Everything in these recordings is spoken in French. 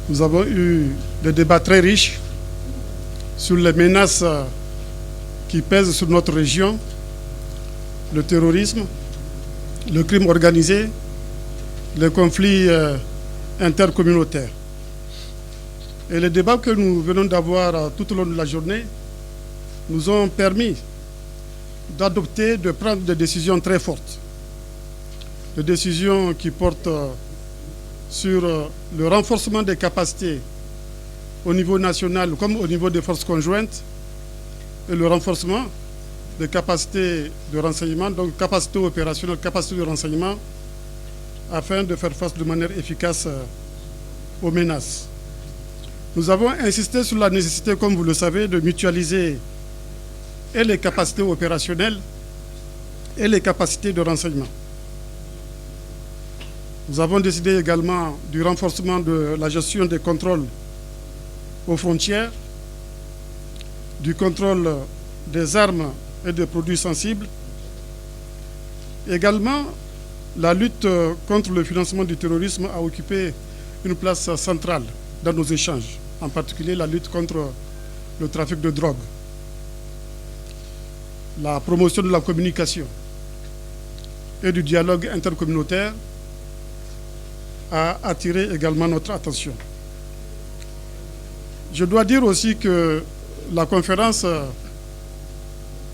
Nous avons eu des débats très riches sur les menaces qui pèsent sur notre région, le terrorisme, le crime organisé, les conflits intercommunautaires. Et les débats que nous venons d'avoir tout au long de la journée nous ont permis d'adopter, de prendre des décisions très fortes. Des décisions qui portent sur le renforcement des capacités au niveau national comme au niveau des forces conjointes et le renforcement des capacités de renseignement, donc capacités opérationnelles, capacités de renseignement, afin de faire face de manière efficace aux menaces. Nous avons insisté sur la nécessité, comme vous le savez, de mutualiser et les capacités opérationnelles et les capacités de renseignement. Nous avons décidé également du renforcement de la gestion des contrôles aux frontières, du contrôle des armes et des produits sensibles. Également, la lutte contre le financement du terrorisme a occupé une place centrale dans nos échanges, en particulier la lutte contre le trafic de drogue, la promotion de la communication et du dialogue intercommunautaire a attiré également notre attention. Je dois dire aussi que la conférence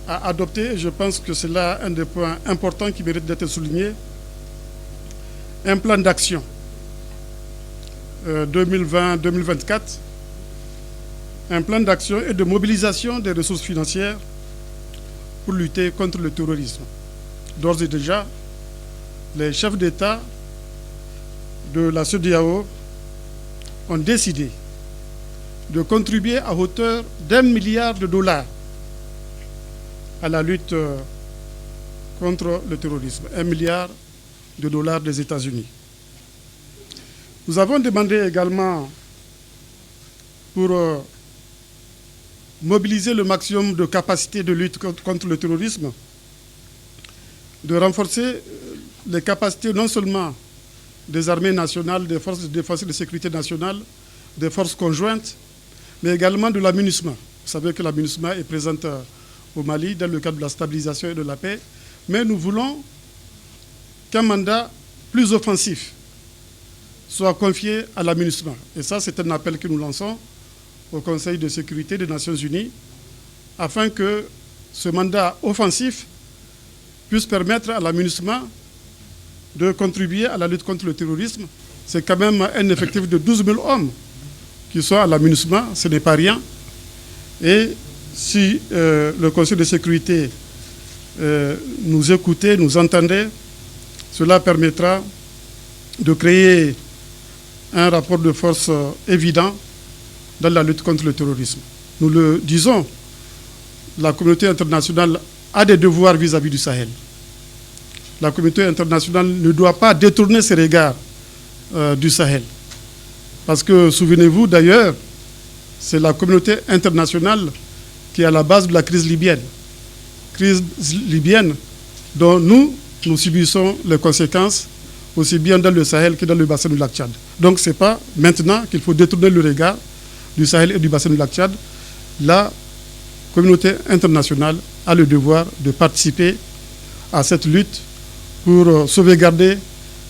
a adopté, et je pense que c'est là un des points importants qui mérite d'être souligné, un plan d'action 2020-2024, un plan d'action et de mobilisation des ressources financières pour lutter contre le terrorisme. D'ores et déjà, les chefs d'État de la CEDEAO ont décidé de contribuer à hauteur d'1 milliard de dollars à la lutte contre le terrorisme. 1 milliard de dollars des États-Unis. Nous avons demandé également, pour mobiliser le maximum de capacités de lutte contre le terrorisme, de renforcer les capacités non seulement des armées nationales, des forces de défense et de sécurité nationale, des forces conjointes, mais également de la MINUSMA. Vous savez que la MINUSMA est présente au Mali dans le cadre de la stabilisation et de la paix, mais nous voulons qu'un mandat plus offensif soit confié à la MINUSMA. Et ça, c'est un appel que nous lançons au Conseil de sécurité des Nations Unies, afin que ce mandat offensif puisse permettre à la MINUSMA de contribuer à la lutte contre le terrorisme. C'est quand même un effectif de 12 000 hommes qui sont à la MINUSMA, ce n'est pas rien. Et si le Conseil de sécurité nous écoutait, nous entendait, cela permettra de créer un rapport de force évident dans la lutte contre le terrorisme. Nous le disons, la communauté internationale a des devoirs vis-à-vis du Sahel. La communauté internationale ne doit pas détourner ses regards du Sahel. Parce que, souvenez-vous d'ailleurs, c'est la communauté internationale qui est à la base de la crise libyenne. Crise libyenne dont nous subissons les conséquences aussi bien dans le Sahel que dans le bassin du lac Tchad. Donc ce n'est pas maintenant qu'il faut détourner le regard du Sahel et du bassin du lac Tchad. La communauté internationale a le devoir de participer à cette lutte pour sauvegarder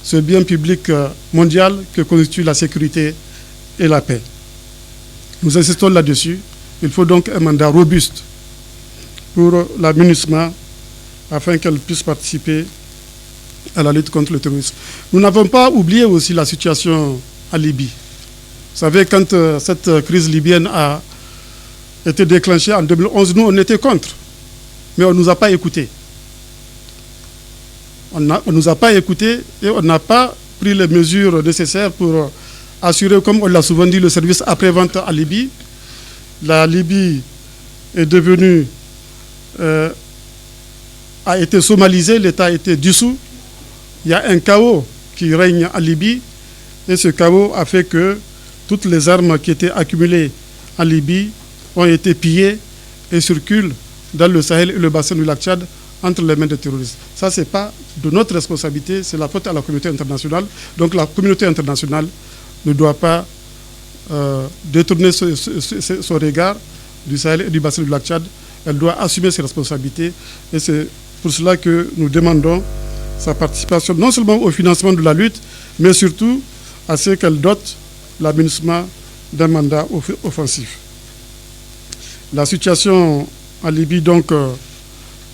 ce bien public mondial que constitue la sécurité et la paix. Nous insistons là-dessus. Il faut donc un mandat robuste pour la MINUSMA afin qu'elle puisse participer à la lutte contre le terrorisme. Nous n'avons pas oublié aussi la situation en Libye. Vous savez, quand cette crise libyenne a été déclenchée en 2011, nous, on était contre. Mais on ne nous a pas écoutés. On ne nous a pas écoutés et on n'a pas pris les mesures nécessaires pour assurer, comme on l'a souvent dit, le service après-vente en Libye. La Libye est devenue, a été somalisée, l'État a été dissous. Il y a un chaos qui règne en Libye et ce chaos a fait que toutes les armes qui étaient accumulées en Libye ont été pillées et circulent dans le Sahel et le bassin du lac Tchad entre les mains des terroristes. Ça, ce n'est pas de notre responsabilité, c'est la faute à la communauté internationale. Donc la communauté internationale ne doit pas détourner son regard du Sahel et du bassin du lac Tchad. Elle doit assumer ses responsabilités et c'est pour cela que nous demandons sa participation non seulement au financement de la lutte, mais surtout à ce qu'elle dote la MINUSMA d'un mandat offensif. La situation en Libye donc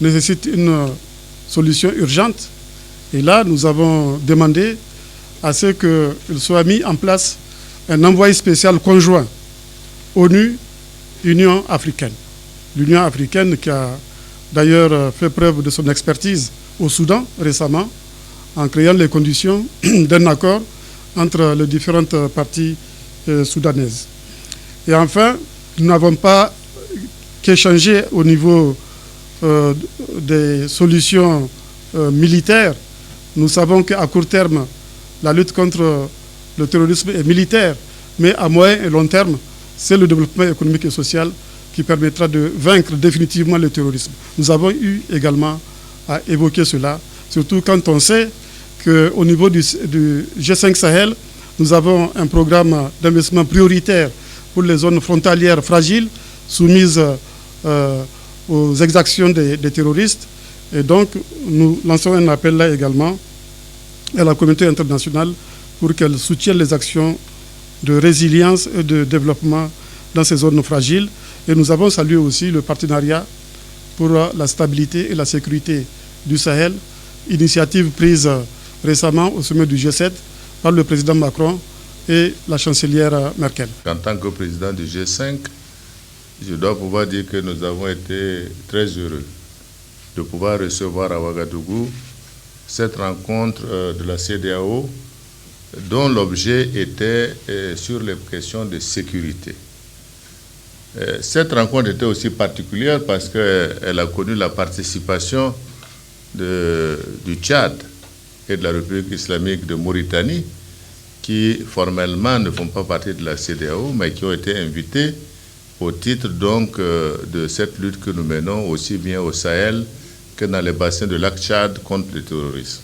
nécessite une solution urgente et là nous avons demandé à ce qu'il soit mis en place un envoyé spécial conjoint ONU-Union africaine. L'Union africaine qui a d'ailleurs fait preuve de son expertise au Soudan récemment en créant les conditions d'un accord entre les différentes parties soudanaises. Et enfin, nous n'avons pas qu'échanger au niveau des solutions militaires. Nous savons qu'à court terme, la lutte contre le terrorisme est militaire, mais à moyen et long terme, c'est le développement économique et social qui permettra de vaincre définitivement le terrorisme. Nous avons eu également à évoquer cela, surtout quand on sait qu'au niveau du G5 Sahel, nous avons un programme d'investissement prioritaire pour les zones frontalières fragiles, soumises aux exactions des terroristes. Et donc, nous lançons un appel là également à la communauté internationale pour qu'elle soutienne les actions de résilience et de développement dans ces zones fragiles. Et nous avons salué aussi le partenariat pour la stabilité et la sécurité du Sahel, initiative prise récemment au sommet du G7 par le président Macron et la chancelière Merkel. En tant que président du G5, je dois pouvoir dire que nous avons été très heureux de pouvoir recevoir à Ouagadougou cette rencontre de la CEDEAO dont l'objet était sur les questions de sécurité. Cette rencontre était aussi particulière parce qu'elle a connu la participation du Tchad et de la République islamique de Mauritanie, qui formellement ne font pas partie de la CEDEAO, mais qui ont été invités au titre donc de cette lutte que nous menons aussi bien au Sahel que dans les bassins de lac Tchad contre le terrorisme.